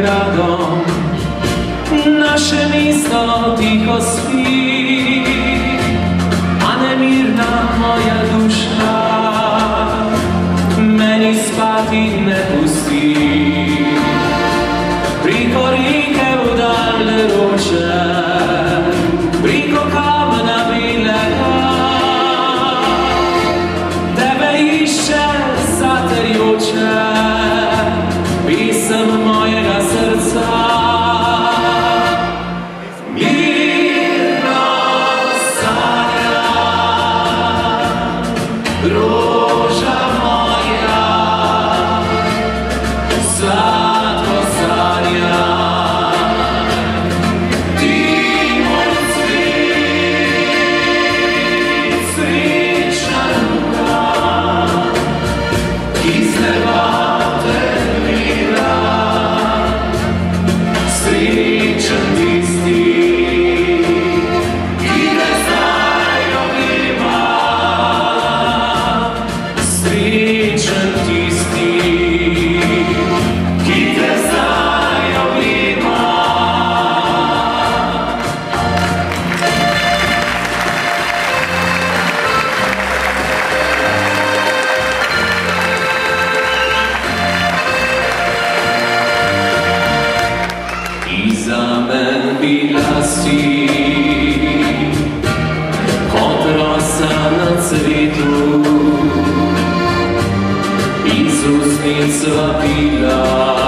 gradom, naše mjesto tiho spi, a nemirna moja duša meni spati ne pusti. Priko rike u daljne roče, priko kamena bilega, tebe išće zaterjuče pisem mojega srca. Mirno sanja, ruža moja, slatko sanja, ti moj cvit, sričan dan, iz neba te mira, sričan ti stih, ide znajomima, sričan ti stih, ide znajomima. I za men bila si od rosa na cvitu, iz usnica bila